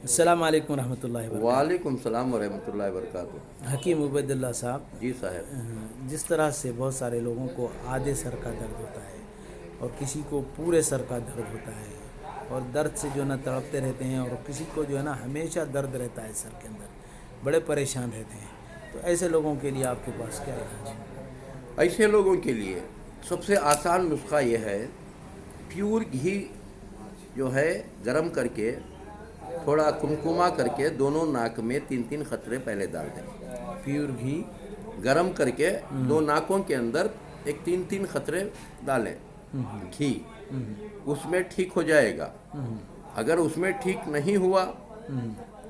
السلام علیکم ورحمۃ اللہ وبرکاتہ۔ وعلیکم السلام ورحمۃ اللہ وبرکاتہ۔ حکیم عبید اللہ صاحب، جی صاحب، جس طرح سے بہت سارے لوگوں کو آدھے سر کا درد ہوتا ہے اور کسی کو پورے سر کا درد ہوتا ہے اور درد سے جو ہے نا تڑپتے رہتے ہیں، اور کسی کو جو ہے نا ہمیشہ درد رہتا ہے سر کے اندر، بڑے پریشان رہتے ہیں، تو ایسے لوگوں کے لیے آپ کے پاس کیا علاج ہے؟ ایسے لوگوں کے لیے سب سے آسان نسخہ یہ ہے، پیور گھی جو ہے گرم کر کے تھوڑا کمکما کر کے دونوں ناک میں 3 قطرے پہلے ڈال دیں۔ پیور گھی گرم کر کے دو ناکوں کے اندر 3 قطرے ڈالیں گھی، اس میں ٹھیک ہو جائے گا۔ اگر اس میں ٹھیک نہیں ہوا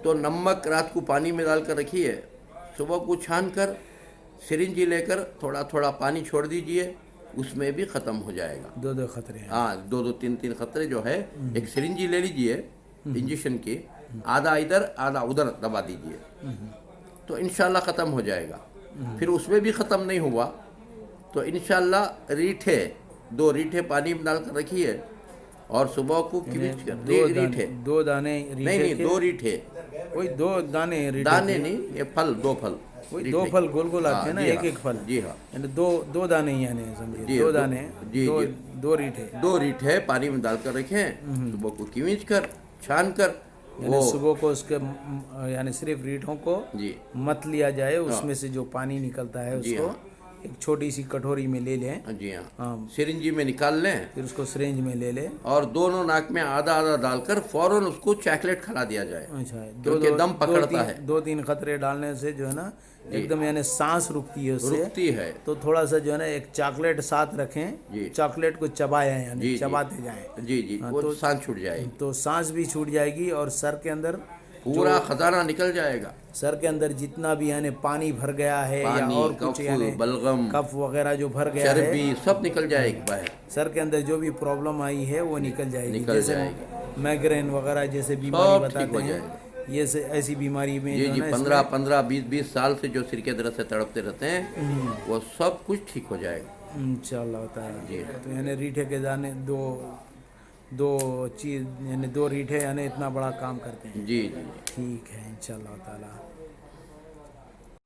تو نمک رات کو پانی میں ڈال کر رکھیے، صبح کو چھان کر سرنجی لے کر تھوڑا تھوڑا پانی چھوڑ دیجئے، اس میں بھی ختم ہو جائے گا۔ 2 خطرے ہیں۔ ہاں، 3 قطرے جو ہے، ایک سرنجی لے لیجئے انجیکشن کی، آدھا ادھر آدھا ادھر دبا دیجئے، تو انشاءاللہ ختم ہو جائے گا۔ پھر اس میں بھی ختم نہیں ہوا تو انشاءاللہ ریٹھے 2 ریٹھے پانی میں ڈال کر رکھیے اور صبح کو کیوچ کر ریٹھے، 2 دانے نہیں 2 ریٹھے، وہی 2 دانے ریٹھے دانے نہیں، یہ پھل 2 پھل، وہی 2 پھل گول گول آتے ہیں نا، ایک پھل، جی ہاں، یعنی 2 دانے، یعنی سمجھیے 2 دانے، 2 ریٹھے، 2 ریٹھے پانی میں ڈال کر رکھیں، صبح کو کیوچ کر چھان کر، یعنی صبح کو اس کے یعنی صرف ریٹھوں کو جی مت لیا جائے، اس میں سے جو پانی نکلتا ہے اس کو ایک چھوٹی سی کٹوری میں لے لیں، جی ہاں، سرنجی میں نکال لیں، پھر اس کو سرنج میں لے لیں اور دونوں ناک میں آدھا آدھا ڈال کر فوراً اس کو چاکلیٹ کھلا دیا جائے، اچھا، کیونکہ دم پکڑتا ہے۔ 2-3 قطرے ڈالنے سے جو ہے نا ایک دم یعنی سانس رکتی ہے، اس سے رکتی ہے، تو تھوڑا سا جو ہے نا ایک چاکلیٹ ساتھ رکھیں، چاکلیٹ کو چبائیں، یعنی چباتے جائیں، جی وہ سانس چھوٹ جائے گی، تو سانس بھی چھوٹ جائے گی اور سر کے اندر پورا خزانہ نکل جائے گا، سر کے اندر جتنا بھی یعنی پانی بھر گیا ہے یا اور کچھ یعنی بلغم، کف وغیرہ جو بھر گیا ہے، چربی سب نکل جائے گی باہر، سر کے اندر جو بھی پرابلم آئی ہے وہ نکل جائے گی، نکل جیسے جائے گی، مائگرین وغیرہ جیسے بیماری سب ٹھیک ہو بتاتے ہیں، جائے گا۔ یہ ایسی بیماری میں جو ہے جی نا 15 20 سال سے جو سر کے درد سے تڑپتے رہتے ہیں وہ سب کچھ ٹھیک ہو جائے گا انشاءاللہ تعالی۔ تو یعنی ریٹھے کے دانے 2 چیز، یعنی 2 ریٹھے یعنی اتنا بڑا کام کرتے ہیں۔ جی ٹھیک ہے انشاءاللہ تعالی۔